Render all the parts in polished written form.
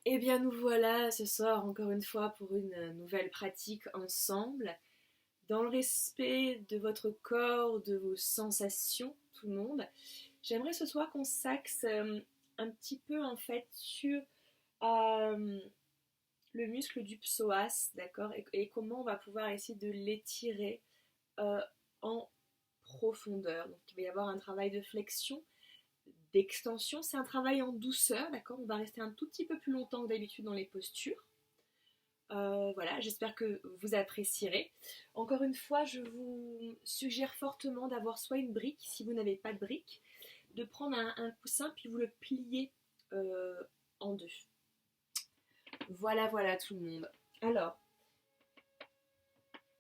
Eh bien, nous voilà ce soir encore une fois pour une nouvelle pratique ensemble, dans le respect de votre corps, de vos sensations, tout le monde. J'aimerais ce soir qu'on s'axe un petit peu en fait sur euh, le muscle du psoas, d'accord, et comment on va pouvoir essayer de l'étirer euh, en profondeur. Donc, il va y avoir un travail de flexion, d'extension. C'est un travail en douceur, d'accord. On va rester un tout petit peu plus longtemps que d'habitude dans les postures. Voilà, j'espère que vous apprécierez. Encore une fois, je vous suggère fortement d'avoir soit une brique, si vous n'avez pas de brique, de prendre un coussin puis vous le pliez euh, en deux. Voilà, voilà tout le monde. Alors,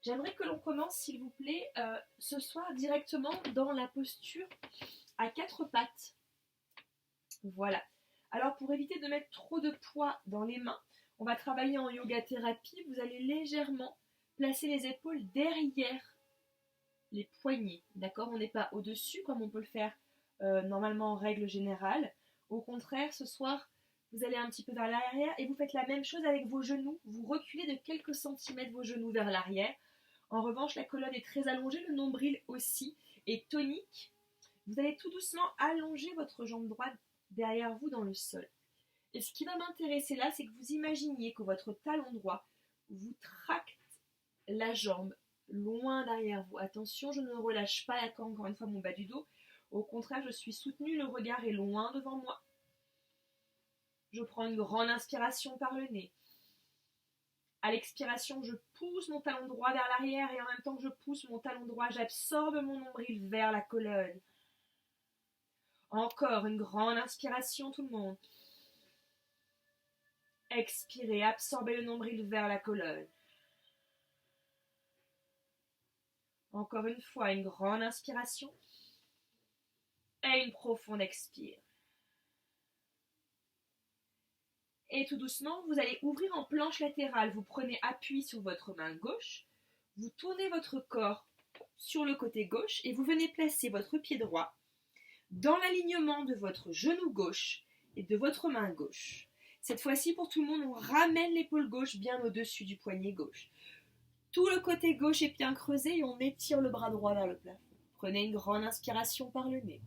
j'aimerais que l'on commence, s'il vous plaît, ce soir directement dans la posture à quatre pattes. Voilà. Alors, pour éviter de mettre trop de poids dans les mains, on va travailler en yoga thérapie. Vous allez légèrement placer les épaules derrière les poignets. D'accord. On n'est pas au-dessus comme on peut le faire normalement en règle générale. Au contraire, ce soir, vous allez un petit peu vers l'arrière et vous faites la même chose avec vos genoux. Vous reculez de quelques centimètres vos genoux vers l'arrière. En revanche, la colonne est très allongée, le nombril aussi est tonique. Vous allez tout doucement allonger votre jambe droite derrière vous dans le sol. Et ce qui va m'intéresser là, c'est que vous imaginiez que votre talon droit vous tracte la jambe loin derrière vous. Attention, je ne relâche pas encore une fois mon bas du dos. Au contraire, je suis soutenue, le regard est loin devant moi. Je prends une grande inspiration par le nez. À l'expiration, je pousse mon talon droit vers l'arrière et en même temps que je pousse mon talon droit, j'absorbe mon nombril vers la colonne. Encore une grande inspiration, tout le monde. Expirez, absorbez le nombril vers la colonne. Encore une fois, une grande inspiration et une profonde expire. Et tout doucement, vous allez ouvrir en planche latérale. Vous prenez appui sur votre main gauche, vous tournez votre corps sur le côté gauche et vous venez placer votre pied droit dans l'alignement de votre genou gauche et de votre main gauche. Cette fois-ci, pour tout le monde, on ramène l'épaule gauche bien au-dessus du poignet gauche. Tout le côté gauche est bien creusé et on étire le bras droit vers le plafond. Prenez une grande inspiration par le nez.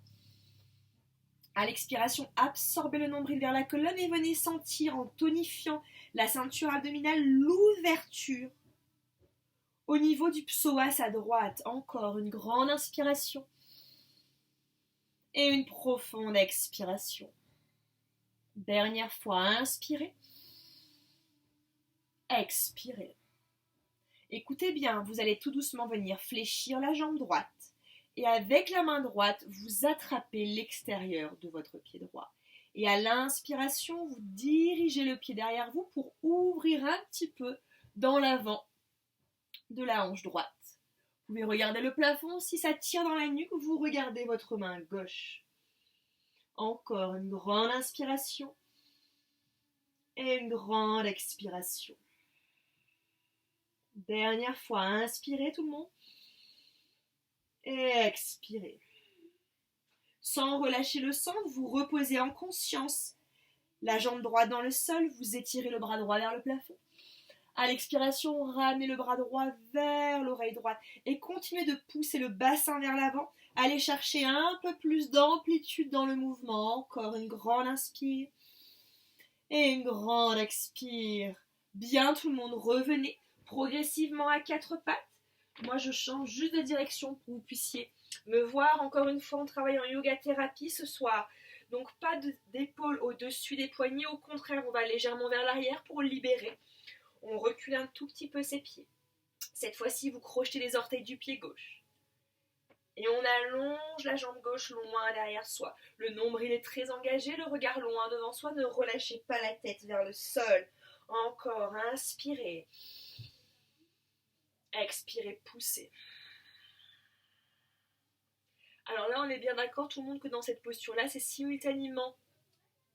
À l'expiration, absorbez le nombril vers la colonne et venez sentir en tonifiant la ceinture abdominale l'ouverture au niveau du psoas à droite. Encore une grande inspiration et une profonde expiration. Dernière fois, inspirez. Expirez. Écoutez bien, vous allez tout doucement venir fléchir la jambe droite. Et avec la main droite, vous attrapez l'extérieur de votre pied droit. Et à l'inspiration, vous dirigez le pied derrière vous pour ouvrir un petit peu dans l'avant de la hanche droite. Vous pouvez regarder le plafond. Si ça tire dans la nuque, vous regardez votre main gauche. Encore une grande inspiration et une grande expiration. Dernière fois, inspirez tout le monde. Et expirez. Sans relâcher le centre, vous reposez en conscience la jambe droite dans le sol, vous étirez le bras droit vers le plafond. À l'expiration, ramenez le bras droit vers l'oreille droite et continuez de pousser le bassin vers l'avant. Allez chercher un peu plus d'amplitude dans le mouvement. Encore une grande inspire et une grande expire. Bien tout le monde, revenez progressivement à quatre pattes. Moi, je change juste de direction pour que vous puissiez me voir. Encore une fois, on travaille en yoga thérapie ce soir. Donc, pas d'épaule au-dessus des poignets. Au contraire, on va légèrement vers l'arrière pour libérer. On recule un tout petit peu ses pieds. Cette fois-ci, vous crochetez les orteils du pied gauche. Et on allonge la jambe gauche loin derrière soi. Le nombril est très engagé, le regard loin devant soi. Ne relâchez pas la tête vers le sol. Encore, inspirez. Expirez, poussez. Alors là, on est bien d'accord, tout le monde, que dans cette posture-là, c'est simultanément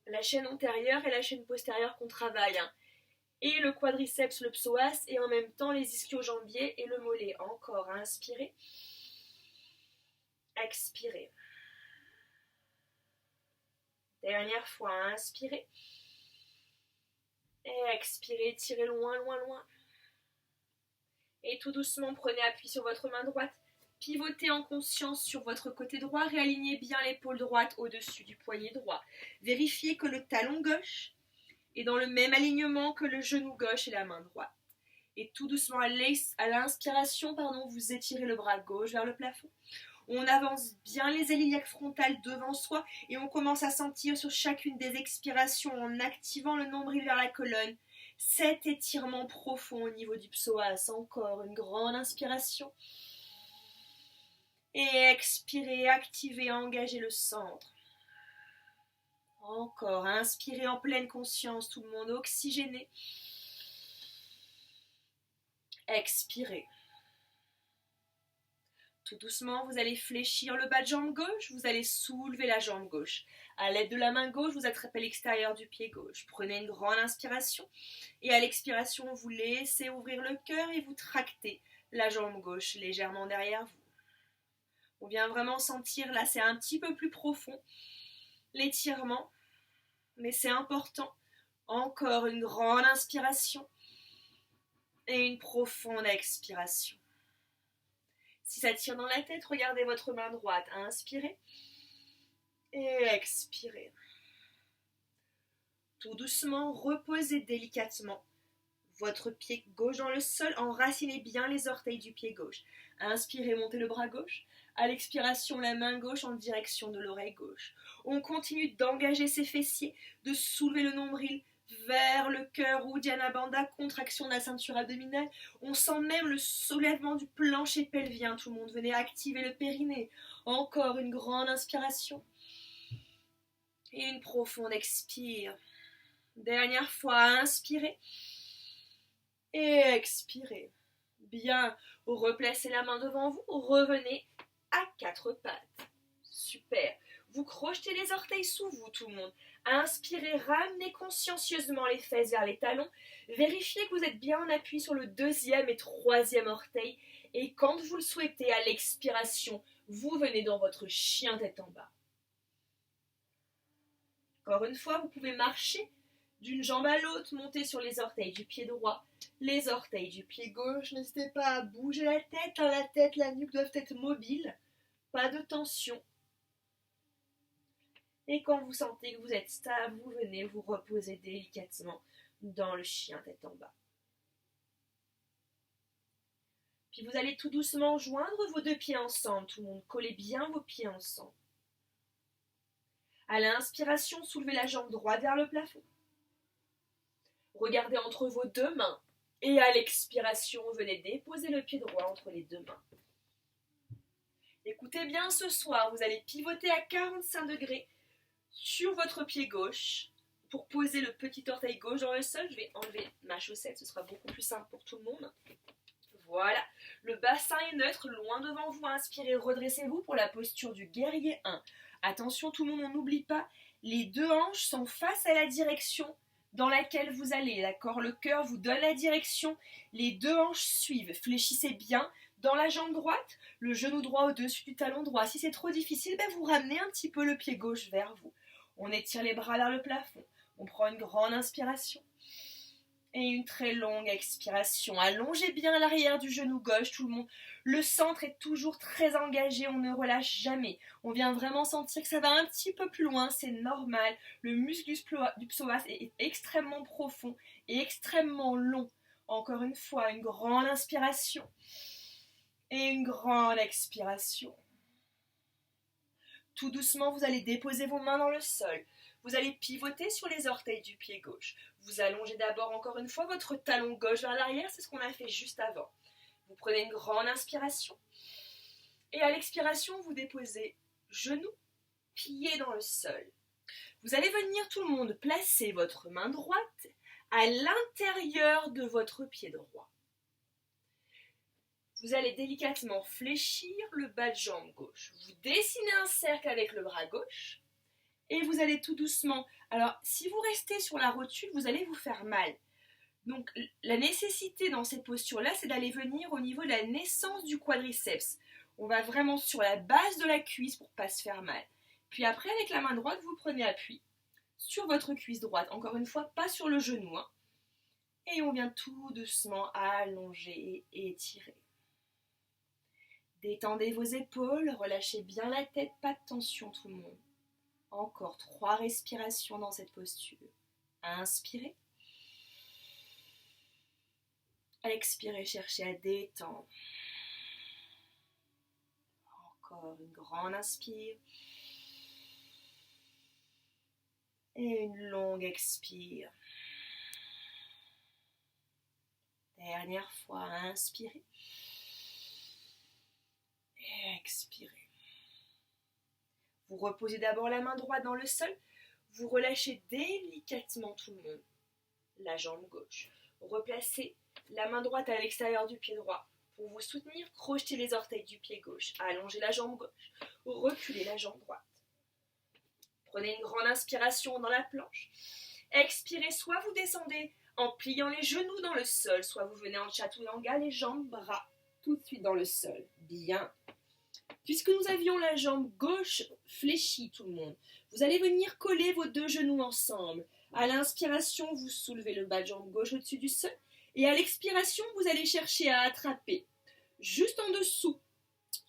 la chaîne antérieure et la chaîne postérieure qu'on travaille. Et le quadriceps, le psoas, et en même temps les ischio-jambiers et le mollet. Encore, inspirez. Expirez. Dernière fois, inspirez. expirez, étirez loin, loin, loin. Et tout doucement, prenez appui sur votre main droite. Pivotez en conscience sur votre côté droit. Réalignez bien l'épaule droite au-dessus du poignet droit. Vérifiez que le talon gauche est dans le même alignement que le genou gauche et la main droite. Et tout doucement, à l'inspiration, vous étirez le bras gauche vers le plafond. On avance bien les aile iliaques frontales devant soi et on commence à sentir sur chacune des expirations en activant le nombril vers la colonne cet étirement profond au niveau du psoas. Encore une grande inspiration. Et expirez, activez, engagez le centre. Encore, inspirez en pleine conscience, tout le monde oxygéné. Expirez. Tout doucement, vous allez fléchir le bas de jambe gauche, vous allez soulever la jambe gauche. À l'aide de la main gauche, vous attrapez l'extérieur du pied gauche. Prenez une grande inspiration et à l'expiration, vous laissez ouvrir le cœur et vous tractez la jambe gauche légèrement derrière vous. On vient vraiment sentir, là c'est un petit peu plus profond, l'étirement, mais c'est important. Encore une grande inspiration et une profonde expiration. Si ça tire dans la tête, regardez votre main droite. Inspirez et expirez. Tout doucement, reposez délicatement votre pied gauche dans le sol. Enracinez bien les orteils du pied gauche. Inspirez, montez le bras gauche. À l'expiration, la main gauche en direction de l'oreille gauche. On continue d'engager ses fessiers, de soulever le nombril vers le cœur, Uddiyana Bandha, contraction de la ceinture abdominale. On sent même le soulèvement du plancher pelvien. Tout le monde, venez activer le périnée. Encore une grande inspiration. Et une profonde expire. Dernière fois, inspirez. Et expirez. Bien, replacez la main devant vous. Revenez à quatre pattes. Super. Vous crochetez les orteils sous vous, tout le monde. Inspirez, ramenez consciencieusement les fesses vers les talons. Vérifiez que vous êtes bien en appui sur le deuxième et troisième orteil. Et quand vous le souhaitez, à l'expiration, vous venez dans votre chien tête en bas. Encore une fois, vous pouvez marcher d'une jambe à l'autre, monter sur les orteils du pied droit, les orteils du pied gauche. N'hésitez pas à bouger la tête. La tête, la nuque doivent être mobiles. Pas de tension. Et quand vous sentez que vous êtes stable, vous venez vous reposer délicatement dans le chien tête en bas. Puis vous allez tout doucement joindre vos deux pieds ensemble. Tout le monde, collez bien vos pieds ensemble. À l'inspiration, soulevez la jambe droite vers le plafond. Regardez entre vos deux mains. Et à l'expiration, venez déposer le pied droit entre les deux mains. Écoutez bien, ce soir, vous allez pivoter à 45 degrés sur votre pied gauche pour poser le petit orteil gauche dans le sol. Je vais enlever ma chaussette, ce sera beaucoup plus simple pour tout le monde. Voilà, le bassin est neutre, loin devant vous. Inspirez, redressez-vous pour la posture du guerrier 1. Attention tout le monde, on n'oublie pas, les deux hanches sont face à la direction dans laquelle vous allez, d'accord? Le cœur vous donne la direction, les deux hanches suivent. Fléchissez bien dans la jambe droite, le genou droit au-dessus du talon droit. Si c'est trop difficile, vous ramenez un petit peu le pied gauche vers vous. On étire les bras vers le plafond. On prend une grande inspiration et une très longue expiration. Allongez bien l'arrière du genou gauche, tout le monde. Le centre est toujours très engagé, on ne relâche jamais. On vient vraiment sentir que ça va un petit peu plus loin, c'est normal. Le muscle du psoas est extrêmement profond et extrêmement long. Encore une fois, une grande inspiration et une grande expiration. Tout doucement, vous allez déposer vos mains dans le sol. Vous allez pivoter sur les orteils du pied gauche. Vous allongez d'abord encore une fois votre talon gauche vers l'arrière, c'est ce qu'on a fait juste avant. Vous prenez une grande inspiration. Et à l'expiration, vous déposez genoux, pieds dans le sol. Vous allez venir tout le monde placer votre main droite à l'intérieur de votre pied droit. Vous allez délicatement fléchir le bas de jambe gauche. Vous dessinez un cercle avec le bras gauche. Et vous allez tout doucement. Alors, si vous restez sur la rotule, vous allez vous faire mal. Donc, la nécessité dans ces postures-là, c'est d'aller venir au niveau de la naissance du quadriceps. On va vraiment sur la base de la cuisse pour ne pas se faire mal. Puis après, avec la main droite, vous prenez appui sur votre cuisse droite. Encore une fois, pas sur le genou. Et on vient tout doucement allonger et étirer. Détendez vos épaules, relâchez bien la tête, pas de tension tout le monde. Encore 3 respirations dans cette posture. Inspirez. Expirez, cherchez à détendre. Encore une grande inspire. Et une longue expire. Dernière fois, inspirez. Et expirez. Vous reposez d'abord la main droite dans le sol. Vous relâchez délicatement tout le monde. La jambe gauche. Replacez la main droite à l'extérieur du pied droit. Pour vous soutenir, crochetez les orteils du pied gauche. Allongez la jambe gauche. Reculez la jambe droite. Prenez une grande inspiration dans la planche. Expirez, soit vous descendez en pliant les genoux dans le sol, soit vous venez en chaturanga, les jambes, bras, tout de suite dans le sol. Bien. Puisque nous avions la jambe gauche fléchie, tout le monde, vous allez venir coller vos 2 genoux ensemble. À l'inspiration, vous soulevez le bas de jambe gauche au-dessus du sol. Et à l'expiration, vous allez chercher à attraper juste en dessous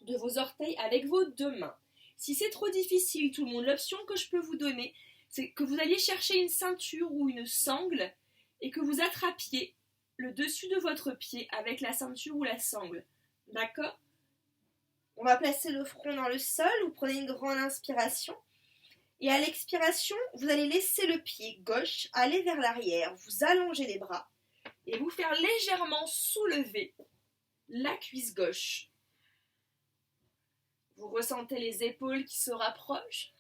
de vos orteils avec vos 2 mains. Si c'est trop difficile, tout le monde, l'option que je peux vous donner, c'est que vous alliez chercher une ceinture ou une sangle et que vous attrapiez le dessus de votre pied avec la ceinture ou la sangle. D'accord ? On va placer le front dans le sol, vous prenez une grande inspiration. Et à l'expiration, vous allez laisser le pied gauche aller vers l'arrière. Vous allongez les bras et vous faire légèrement soulever la cuisse gauche. Vous ressentez les épaules qui se rapprochent.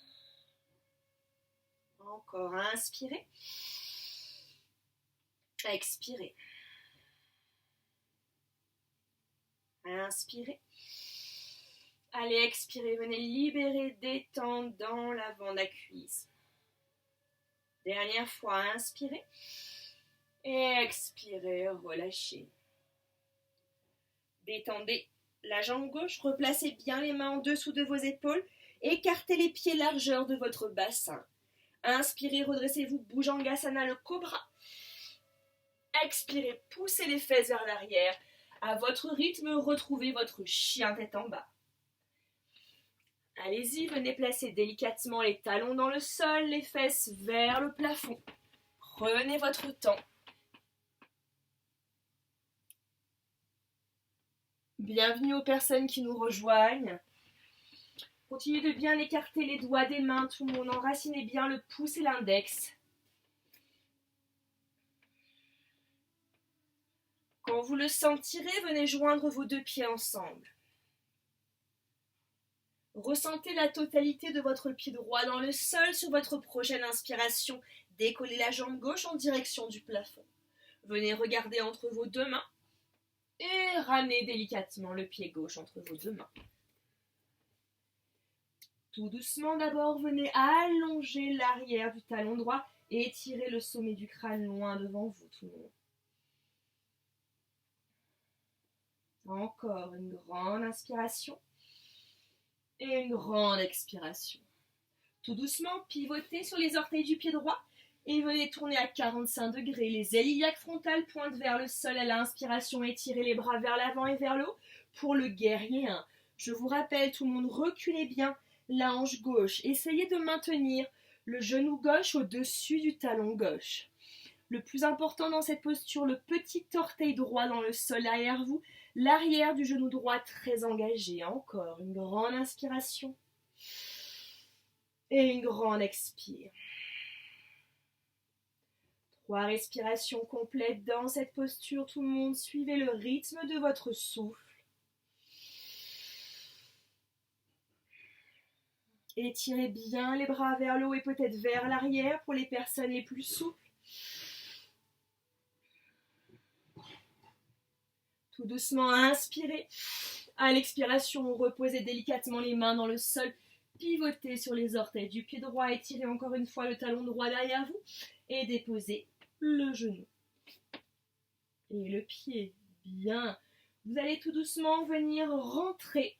Encore, inspirez. Expirez. Inspirez. Allez, expirez, venez libérer, détendre dans l'avant de la cuisse. Dernière fois, inspirez. Et expirez, relâchez. Détendez la jambe gauche, replacez bien les mains en dessous de vos épaules. Écartez les pieds largeur de votre bassin. Inspirez, redressez-vous, Bhujangasana, le cobra. Expirez, poussez les fesses vers l'arrière. À votre rythme, retrouvez votre chien tête en bas. Allez-y, venez placer délicatement les talons dans le sol, les fesses vers le plafond. Prenez votre temps. Bienvenue aux personnes qui nous rejoignent. Continuez de bien écarter les doigts des mains, tout le monde. Enracinez bien le pouce et l'index. Quand vous le sentirez, venez joindre vos 2 pieds ensemble. Ressentez la totalité de votre pied droit dans le sol. Sur votre prochaine inspiration, décollez la jambe gauche en direction du plafond. Venez regarder entre vos 2 mains et ramenez délicatement le pied gauche entre vos 2 mains. Tout doucement d'abord, venez allonger l'arrière du talon droit et étirez le sommet du crâne loin devant vous, tout le monde. Encore une grande inspiration. Et une grande expiration. Tout doucement, pivotez sur les orteils du pied droit et venez tourner à 45 degrés. Les ailes iliaques frontales pointent vers le sol à l'inspiration. Étirez les bras vers l'avant et vers le haut pour le guerrier 1. Je vous rappelle, tout le monde, reculez bien la hanche gauche. Essayez de maintenir le genou gauche au-dessus du talon gauche. Le plus important dans cette posture, le petit orteil droit dans le sol derrière vous. L'arrière du genou droit très engagé. Encore une grande inspiration. Et une grande expire. 3 respirations complètes dans cette posture. Tout le monde, suivez le rythme de votre souffle. Étirez bien les bras vers le haut et peut-être vers l'arrière pour les personnes les plus souples. Tout doucement, inspirez. À l'expiration, reposez délicatement les mains dans le sol. Pivotez sur les orteils du pied droit. Étirez encore une fois le talon droit derrière vous. Et déposez le genou. Et le pied. Bien. Vous allez tout doucement venir rentrer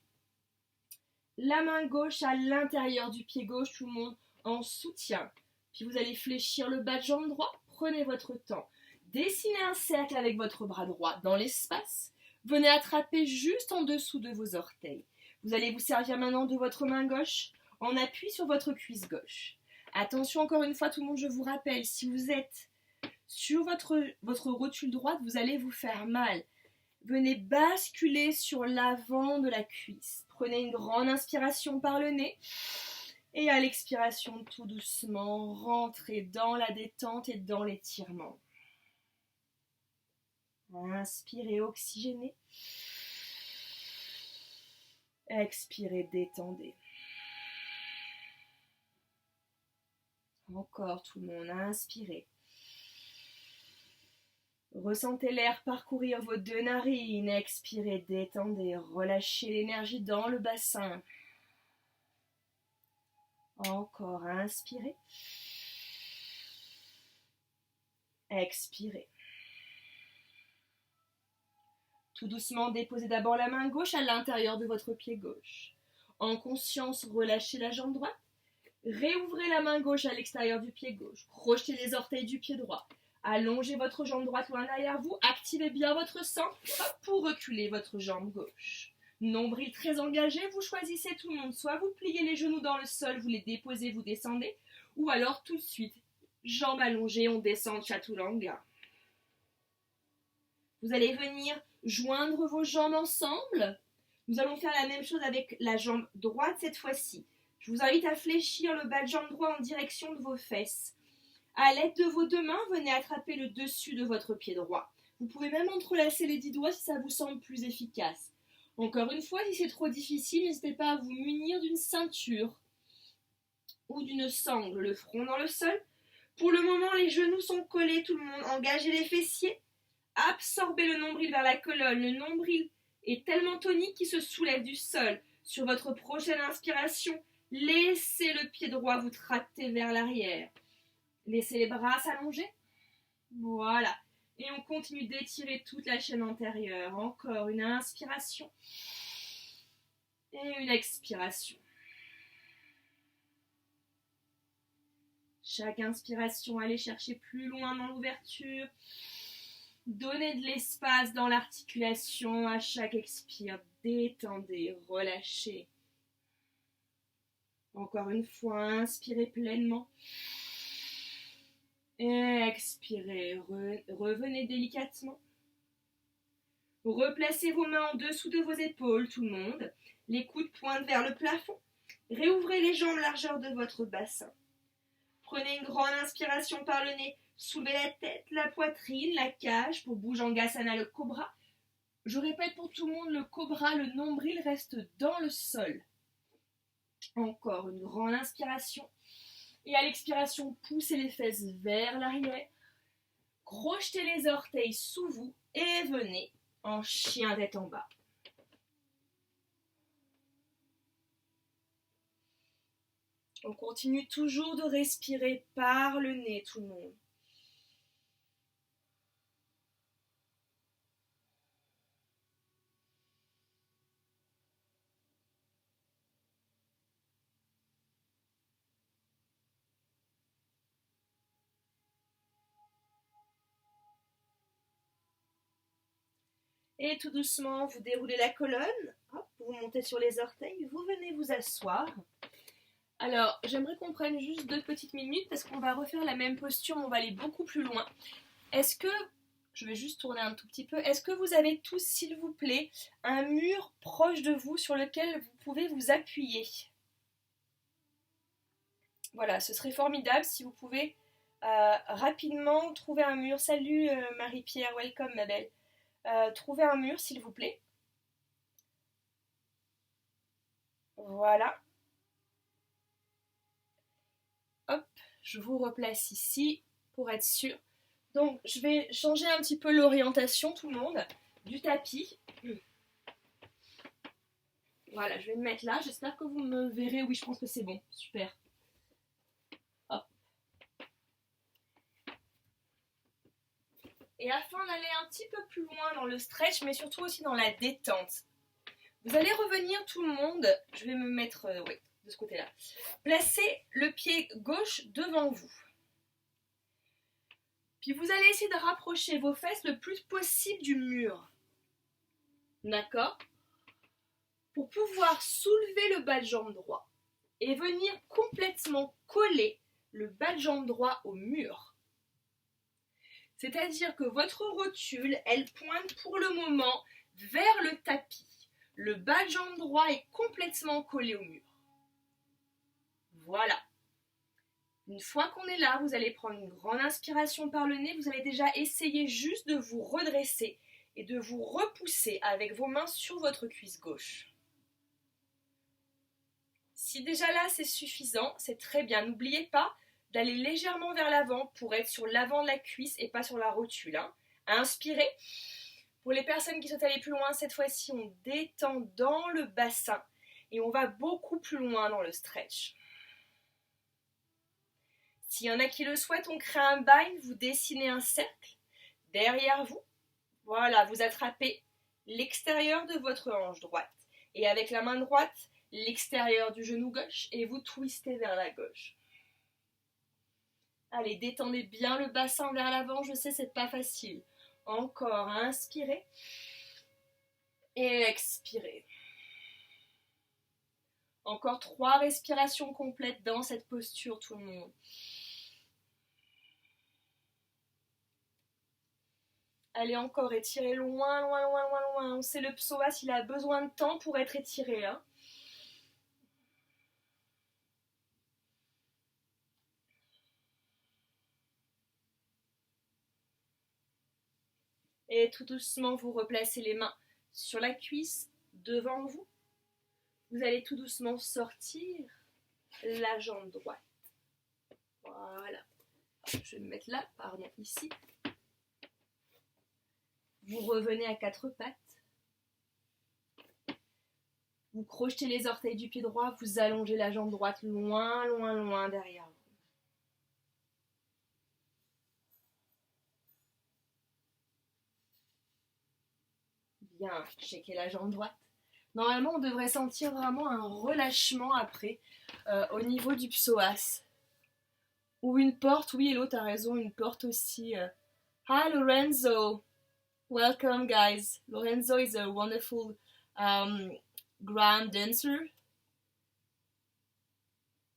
la main gauche à l'intérieur du pied gauche, tout le monde en soutien. Puis vous allez fléchir le bas de jambe droit. Prenez votre temps. Dessinez un cercle avec votre bras droit dans l'espace. Venez attraper juste en dessous de vos orteils. Vous allez vous servir maintenant de votre main gauche en appui sur votre cuisse gauche. Attention encore une fois tout le monde, je vous rappelle, si vous êtes sur votre rotule droite, vous allez vous faire mal. Venez basculer sur l'avant de la cuisse. Prenez une grande inspiration par le nez. Et à l'expiration, tout doucement, rentrez dans la détente et dans l'étirement. Inspirez, oxygénez. Expirez, détendez. Encore tout le monde, inspirez. Ressentez l'air parcourir vos deux narines. Expirez, détendez. Relâchez l'énergie dans le bassin. Encore, inspirez. Expirez. Tout doucement, déposez d'abord la main gauche à l'intérieur de votre pied gauche. En conscience, relâchez la jambe droite. Réouvrez la main gauche à l'extérieur du pied gauche. Projetez les orteils du pied droit. Allongez votre jambe droite loin derrière vous. Activez bien votre centre pour reculer votre jambe gauche. Nombril très engagé, vous choisissez tout le monde. Soit vous pliez les genoux dans le sol, vous les déposez, vous descendez. Ou alors tout de suite, jambes allongées, on descend Chaturanga. Vous allez venir joindre vos jambes ensemble. Nous allons faire la même chose avec la jambe droite cette fois-ci. Je vous invite à fléchir le bas de jambe droit en direction de vos fesses. À l'aide de vos deux mains, venez attraper le dessus de votre pied droit. Vous pouvez même entrelacer les 10 doigts si ça vous semble plus efficace. Encore une fois, si c'est trop difficile, n'hésitez pas à vous munir d'une ceinture ou d'une sangle, le front dans le sol. Pour le moment, les genoux sont collés, tout le monde. Engagez les fessiers. Absorbez le nombril vers la colonne. Le nombril est tellement tonique qu'il se soulève du sol. Sur votre prochaine inspiration, laissez le pied droit vous tracter vers l'arrière. Laissez les bras s'allonger. Voilà. Et on continue d'étirer toute la chaîne antérieure. Encore une inspiration. Et une expiration. Chaque inspiration, allez chercher plus loin dans l'ouverture. Donnez de l'espace dans l'articulation. À chaque expire, détendez, relâchez. Encore une fois, inspirez pleinement. Expirez, revenez délicatement. Replacez vos mains en dessous de vos épaules, tout le monde. Les coudes pointent vers le plafond. Réouvrez les jambes largeur de votre bassin. Prenez une grande inspiration par le nez. Soulevez la tête, la poitrine, la cage pour Bhujangasana, le cobra. Je répète pour tout le monde, le cobra, le nombril reste dans le sol. Encore une grande inspiration. Et à l'expiration, poussez les fesses vers l'arrière. Crochetez les orteils sous vous et venez en chien tête en bas. On continue toujours de respirer par le nez, tout le monde. Et tout doucement, vous déroulez la colonne, hop, vous montez sur les orteils, vous venez vous asseoir. Alors, j'aimerais qu'on prenne juste 2 petites minutes parce qu'on va refaire la même posture, mais on va aller beaucoup plus loin. Est-ce que, je vais juste tourner un tout petit peu, est-ce que vous avez tous, s'il vous plaît, un mur proche de vous sur lequel vous pouvez vous appuyer? Voilà, ce serait formidable si vous pouvez rapidement trouver un mur. Salut Marie-Pierre, welcome ma belle. Trouvez un mur, s'il vous plaît. Voilà. Hop, je vous replace ici pour être sûr. Donc, je vais changer un petit peu l'orientation, tout le monde, du tapis. Voilà, je vais me mettre là. J'espère que vous me verrez. Oui, je pense que c'est bon. Super. Hop. Et afin d'aller un petit peu plus loin dans le stretch, mais surtout aussi dans la détente, vous allez revenir tout le monde. Je vais me mettre oui, de ce côté-là. Placez le pied gauche devant vous. Puis vous allez essayer de rapprocher vos fesses le plus possible du mur. D'accord? Pour pouvoir soulever le bas de jambe droit et venir complètement coller le bas de jambe droit au mur. C'est-à-dire que votre rotule, elle pointe pour le moment vers le tapis. Le bas de jambe droit est complètement collé au mur. Voilà. Une fois qu'on est là, vous allez prendre une grande inspiration par le nez. Vous allez déjà essayer juste de vous redresser et de vous repousser avec vos mains sur votre cuisse gauche. Si déjà là c'est suffisant, c'est très bien. N'oubliez pas d'aller légèrement vers l'avant pour être sur l'avant de la cuisse et pas sur la rotule. Inspirez. Pour les personnes qui souhaitent aller plus loin, cette fois-ci on détend dans le bassin et on va beaucoup plus loin dans le stretch. S'il y en a qui le souhaitent, on crée un bind, vous dessinez un cercle derrière vous. Voilà, vous attrapez l'extérieur de votre hanche droite. Et avec la main droite, l'extérieur du genou gauche et vous twistez vers la gauche. Allez, détendez bien le bassin vers l'avant, je sais, c'est pas facile. Encore, inspirez et expirez. Encore 3 respirations complètes dans cette posture, tout le monde. Allez, encore, étirez loin, loin, loin, loin, loin. On sait le psoas, il a besoin de temps pour être étiré. Et tout doucement, vous replacez les mains sur la cuisse devant vous. Vous allez tout doucement sortir la jambe droite. Voilà. Je vais me mettre là, pardon, ici. Vous revenez à 4 pattes. Vous crochetez les orteils du pied droit, vous allongez la jambe droite loin, loin, loin derrière vous. Bien, checkez la jambe droite. Normalement, on devrait sentir vraiment un relâchement après au niveau du psoas. Ou une porte, oui, Hello, t'as raison, une porte aussi. Hi Lorenzo! Welcome guys! Lorenzo is a wonderful ground dancer.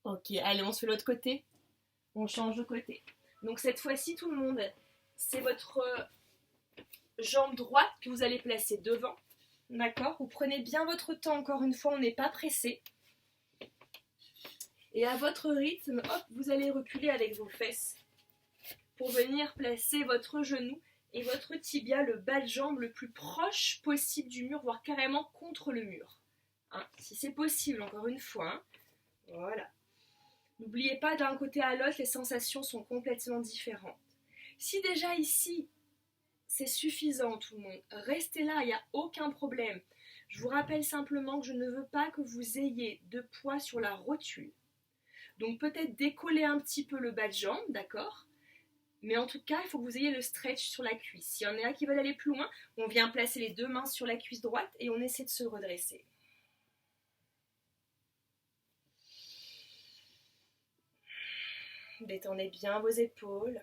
Ok, allez, on se fait l'autre côté. On change de côté. Donc cette fois-ci, tout le monde, c'est votre jambe droite que vous allez placer devant. D'accord? Vous prenez bien votre temps, encore une fois, on n'est pas pressé. Et à votre rythme, hop, vous allez reculer avec vos fesses pour venir placer votre genou et votre tibia, le bas de jambe, le plus proche possible du mur, voire carrément contre le mur. Si c'est possible, encore une fois. Voilà. N'oubliez pas, d'un côté à l'autre, les sensations sont complètement différentes. Si déjà ici, c'est suffisant tout le monde, restez là, il n'y a aucun problème. Je vous rappelle simplement que je ne veux pas que vous ayez de poids sur la rotule. Donc peut-être décoller un petit peu le bas de jambe, d'accord? Mais en tout cas, il faut que vous ayez le stretch sur la cuisse. S'il y en a qui veulent aller plus loin, on vient placer les 2 mains sur la cuisse droite et on essaie de se redresser. Détendez bien vos épaules.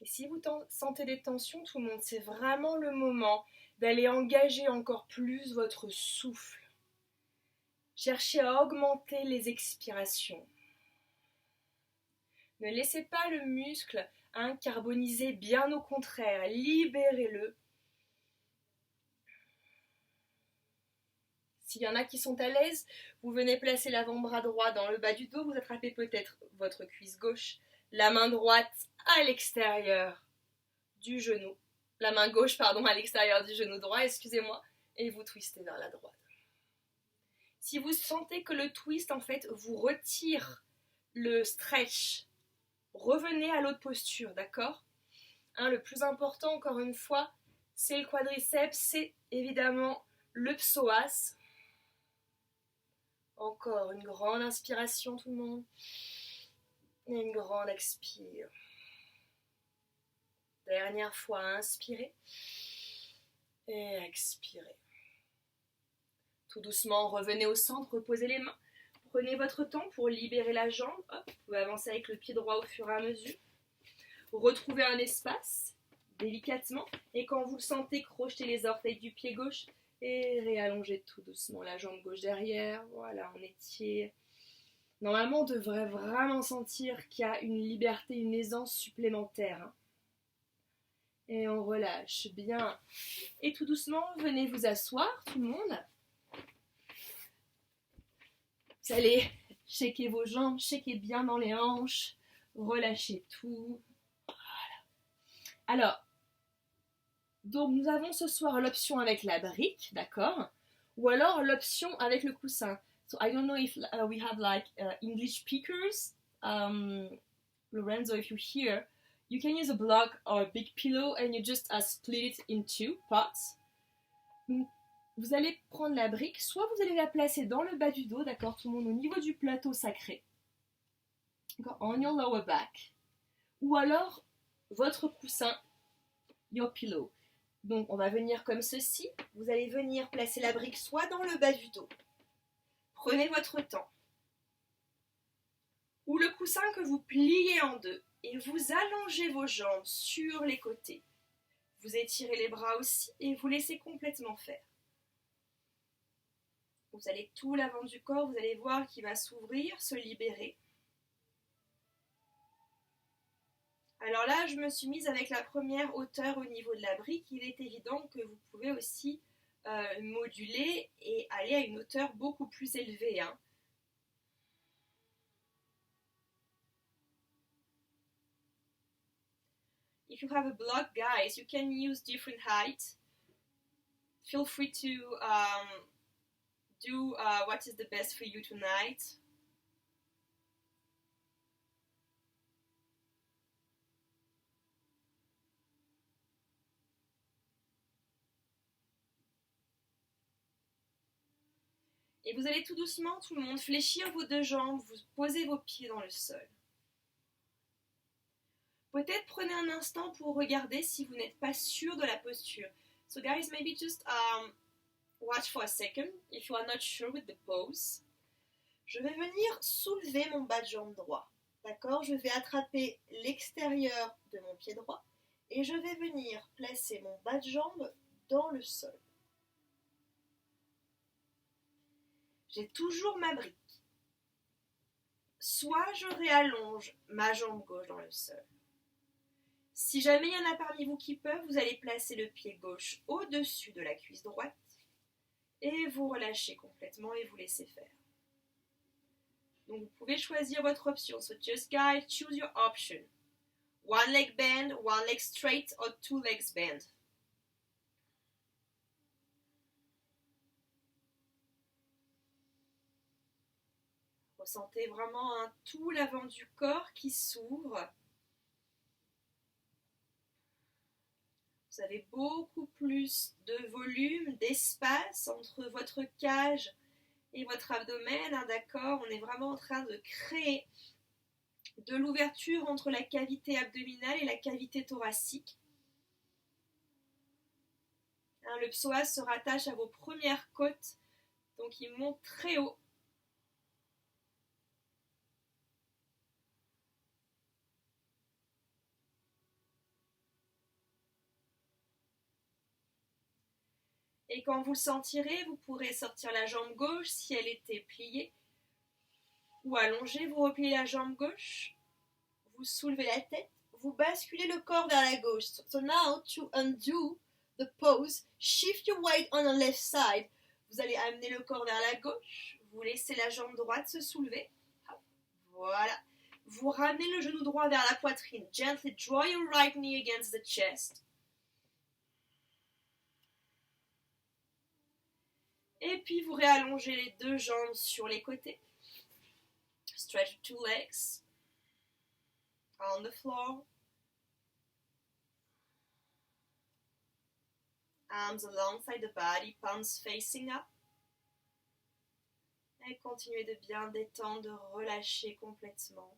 Et si vous sentez des tensions, tout le monde, c'est vraiment le moment d'aller engager encore plus votre souffle. Cherchez à augmenter les expirations. Ne laissez pas le muscle carboniser, bien au contraire, libérez-le. S'il y en a qui sont à l'aise, vous venez placer l'avant-bras droit dans le bas du dos, vous attrapez peut-être votre cuisse gauche, la main droite à l'extérieur du genou, la main gauche, pardon, à l'extérieur du genou droit, excusez-moi, et vous twistez vers la droite. Si vous sentez que le twist, en fait, vous retire le stretch, revenez à l'autre posture, d'accord? Le plus important, encore une fois, c'est le quadriceps, c'est évidemment le psoas. Encore une grande inspiration, tout le monde. Et une grande expire. Dernière fois, inspirez. Et expirez. Tout doucement, revenez au centre, reposez les mains Prenez votre temps pour libérer la jambe. Hop, vous pouvez avancer avec le pied droit au fur et à mesure. Retrouvez un espace délicatement. Et quand vous le sentez, crochetez les orteils du pied gauche et réallongez tout doucement la jambe gauche derrière. Voilà, on étire. Normalement, on devrait vraiment sentir qu'il y a une liberté, une aisance supplémentaire. Hein. Et on relâche bien. Et tout doucement, venez vous asseoir, tout le monde. Vous allez shaker vos jambes, shaker bien dans les hanches, relâchez tout. Voilà. Alors, donc nous avons ce soir l'option avec la brique, d'accord? Ou alors l'option avec le coussin. So I don't know if we have like English speakers. Lorenzo, if you're here, you can use a block or a big pillow and you just split it in two parts. Donc, vous allez prendre la brique, soit vous allez la placer dans le bas du dos, d'accord, tout le monde, au niveau du plateau sacré, on your lower back, ou alors votre coussin, your pillow. Donc on va venir comme ceci, vous allez venir placer la brique soit dans le bas du dos, prenez votre temps, ou le coussin que vous pliez en deux, et vous allongez vos jambes sur les côtés. Vous étirez les bras aussi, et vous laissez complètement faire. Vous allez tout l'avant du corps, vous allez voir qu'il va s'ouvrir, se libérer. Alors là, je me suis mise avec la première hauteur au niveau de la brique. Il est évident que vous pouvez aussi moduler et aller à une hauteur beaucoup plus élevée. Hein. If you have a block, guys, you can use different heights. Feel free to do what is the best for you tonight. Et vous allez tout doucement, tout le monde, fléchir vos deux jambes, vous posez vos pieds dans le sol. Peut-être prenez un instant pour regarder si vous n'êtes pas sûr de la posture. So guys, maybe just watch for a second if you are not sure with the pose. Je vais venir soulever mon bas de jambe droit. D'accord? Je vais attraper l'extérieur de mon pied droit et je vais venir placer mon bas de jambe dans le sol. J'ai toujours ma brique. Soit je réallonge ma jambe gauche dans le sol. Si jamais il y en a parmi vous qui peuvent, vous allez placer le pied gauche au-dessus de la cuisse droite et vous relâchez complètement et vous laissez faire. Donc vous pouvez choisir votre option. So just guys, choose your option. One leg bend, one leg straight or two legs bend. Ressentez vraiment tout l'avant du corps qui s'ouvre. Vous avez beaucoup plus de volume, d'espace entre votre cage et votre abdomen, hein, d'accord? On est vraiment en train de créer de l'ouverture entre la cavité abdominale et la cavité thoracique. Hein, le psoas se rattache à vos premières côtes, donc il monte très haut. Et quand vous le sentirez, vous pourrez sortir la jambe gauche si elle était pliée. Ou allongée, vous repliez la jambe gauche. Vous soulevez la tête. Vous basculez le corps vers la gauche. So now, to undo the pose, shift your weight on the left side. Vous allez amener le corps vers la gauche. Vous laissez la jambe droite se soulever. Voilà. Vous ramenez le genou droit vers la poitrine. Gently draw your right knee against the chest. Et puis vous réallongez les deux jambes sur les côtés. Stretch two legs on the floor. Arms alongside the body, palms facing up. Et continuez de bien détendre, de relâcher complètement.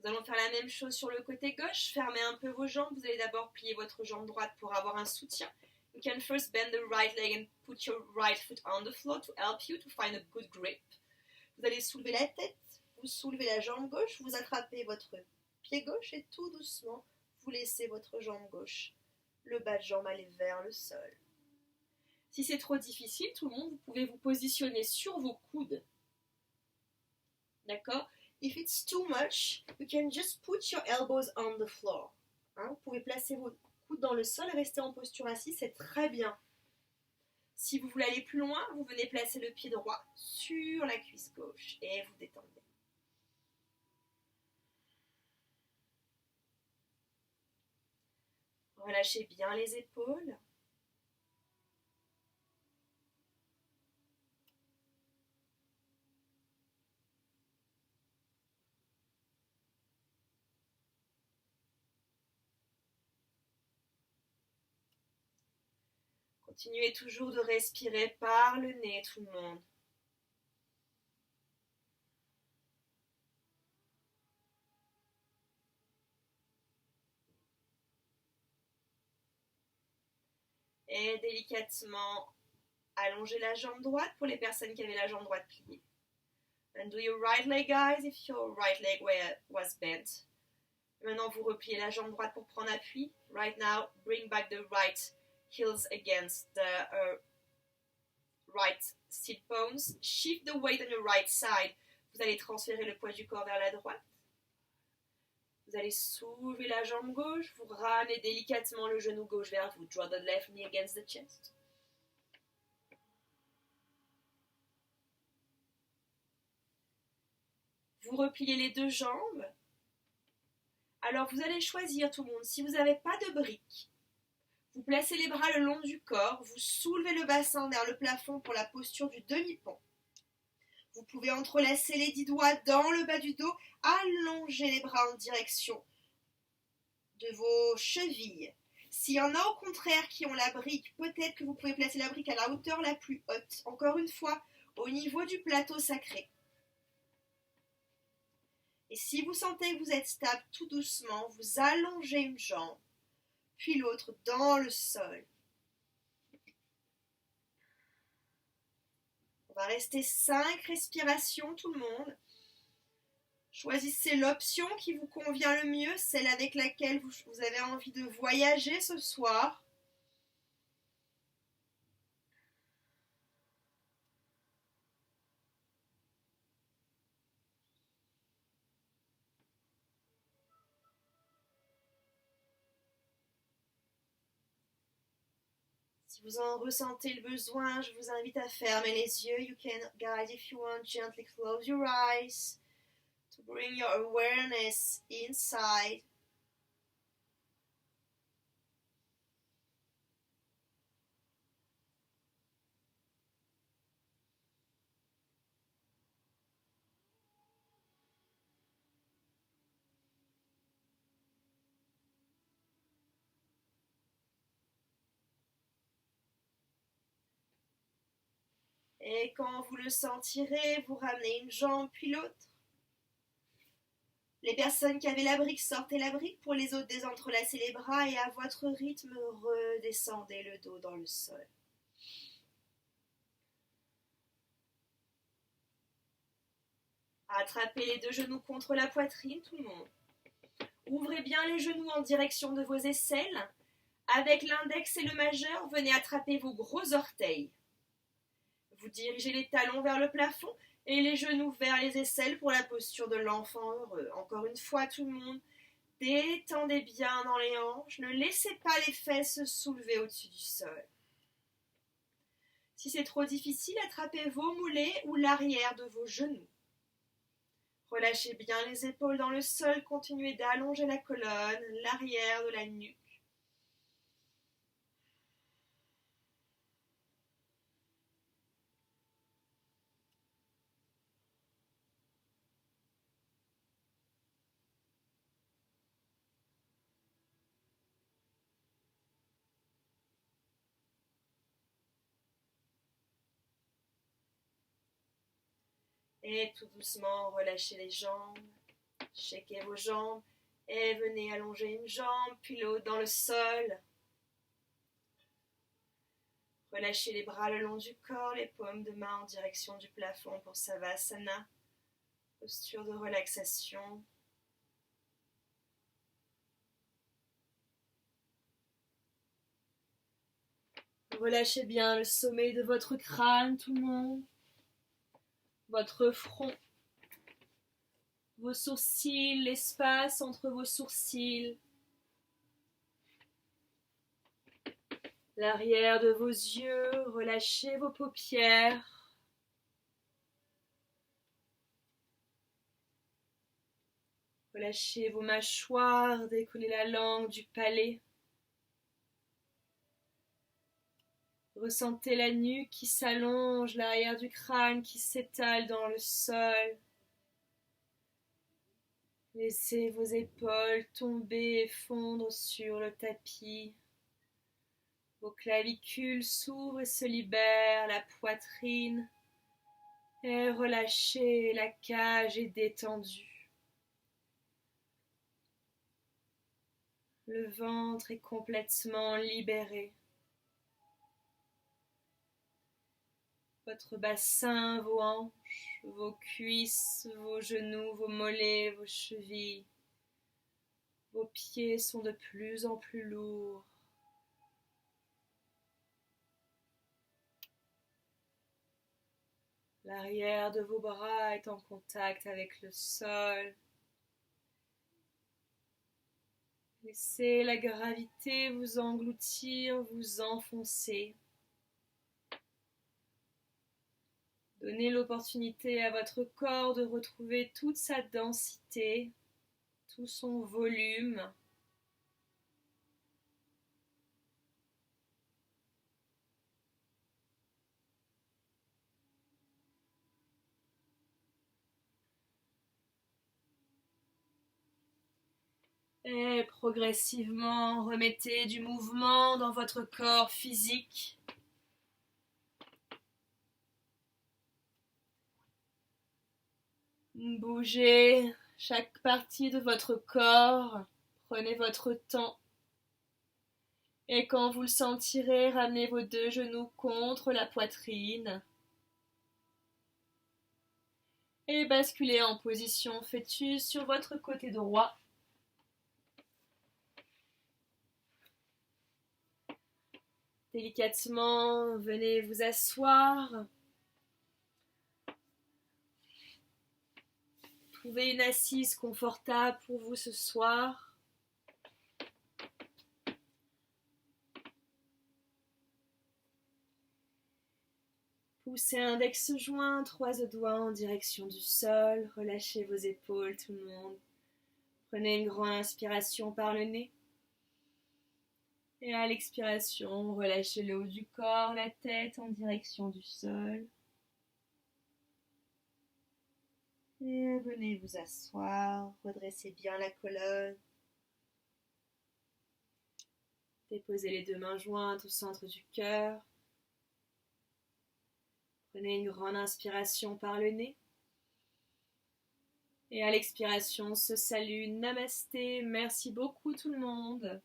Nous allons faire la même chose sur le côté gauche. Fermez un peu vos jambes. Vous allez d'abord plier votre jambe droite pour avoir un soutien. You can first bend the right leg and put your right foot on the floor to help you to find a good grip. Vous allez soulever la tête, vous soulevez la jambe gauche, vous attrapez votre pied gauche et tout doucement, vous laissez votre jambe gauche, le bas de jambe aller vers le sol. Si c'est trop difficile, tout le monde, vous pouvez vous positionner sur vos coudes. D'accord? If it's too much, you can just put your elbows on the floor. Hein, vous pouvez placer vos coudes dans le sol et rester en posture assise, c'est très bien. Si vous voulez aller plus loin, vous venez placer le pied droit sur la cuisse gauche et vous détendez. Relâchez bien les épaules. Continuez toujours de respirer par le nez, tout le monde. Et délicatement, allongez la jambe droite pour les personnes qui avaient la jambe droite pliée. And do your right leg, guys, if your right leg was bent. Maintenant, vous repliez la jambe droite pour prendre appui. Right now, bring back the right heels against the right sit bones. Shift the weight on your right side. Vous allez transférer le poids du corps vers la droite. Vous allez soulever la jambe gauche. Vous ramenez délicatement le genou gauche vers vous. Draw the left knee against the chest. Vous repliez les deux jambes. Alors, vous allez choisir, tout le monde, si vous n'avez pas de briques, vous placez les bras le long du corps, vous soulevez le bassin vers le plafond pour la posture du demi-pont. Vous pouvez entrelacer les 10 doigts dans le bas du dos, allonger les bras en direction de vos chevilles. S'il y en a au contraire qui ont la brique, peut-être que vous pouvez placer la brique à la hauteur la plus haute, encore une fois, au niveau du plateau sacré. Et si vous sentez que vous êtes stable, tout doucement, vous allongez une jambe, puis l'autre dans le sol. On va rester 5 respirations, tout le monde. Choisissez l'option qui vous convient le mieux, celle avec laquelle vous avez envie de voyager ce soir. Si vous en ressentez le besoin, je vous invite à fermer les yeux. You can, guys, if you want, gently close your eyes to bring your awareness inside. Et quand vous le sentirez, vous ramenez une jambe puis l'autre. Les personnes qui avaient la brique, sortez la brique. Pour les autres, désentrelacez les bras et à votre rythme, redescendez le dos dans le sol. Attrapez les deux genoux contre la poitrine, tout le monde. Ouvrez bien les genoux en direction de vos aisselles. Avec l'index et le majeur, venez attraper vos gros orteils. Vous dirigez les talons vers le plafond et les genoux vers les aisselles pour la posture de l'enfant heureux. Encore une fois, tout le monde, détendez bien dans les hanches. Ne laissez pas les fesses se soulever au-dessus du sol. Si c'est trop difficile, attrapez vos mollets ou l'arrière de vos genoux. Relâchez bien les épaules dans le sol. Continuez d'allonger la colonne, l'arrière de la nuque. Et tout doucement, relâchez les jambes. Checkez vos jambes et venez allonger une jambe, puis l'autre dans le sol. Relâchez les bras le long du corps, les paumes de main en direction du plafond pour Savasana. Posture de relaxation. Relâchez bien le sommet de votre crâne, tout le monde. Votre front. Vos sourcils, l'espace entre vos sourcils. L'arrière de vos yeux, relâchez vos paupières. Relâchez vos mâchoires, décollez la langue du palais. Ressentez la nuque qui s'allonge, l'arrière du crâne qui s'étale dans le sol. Laissez vos épaules tomber et fondre sur le tapis. Vos clavicules s'ouvrent et se libèrent, la poitrine est relâchée, la cage est détendue. Le ventre est complètement libéré. Votre bassin, vos hanches, vos cuisses, vos genoux, vos mollets, vos chevilles. Vos pieds sont de plus en plus lourds. L'arrière de vos bras est en contact avec le sol. Laissez la gravité vous engloutir, vous enfoncer. Donnez l'opportunité à votre corps de retrouver toute sa densité, tout son volume. Et progressivement, remettez du mouvement dans votre corps physique. Bougez chaque partie de votre corps. Prenez votre temps. Et quand vous le sentirez, ramenez vos deux genoux contre la poitrine. Et basculez en position fœtus sur votre côté droit. Délicatement, venez vous asseoir. Trouvez une assise confortable pour vous ce soir. Poussez index joint, 3 doigts en direction du sol. Relâchez vos épaules, tout le monde. Prenez une grande inspiration par le nez. Et à l'expiration, relâchez le haut du corps, la tête en direction du sol. Et venez vous asseoir, redressez bien la colonne. Déposez les deux mains jointes au centre du cœur. Prenez une grande inspiration par le nez. Et à l'expiration, ce salut, namasté, merci beaucoup tout le monde.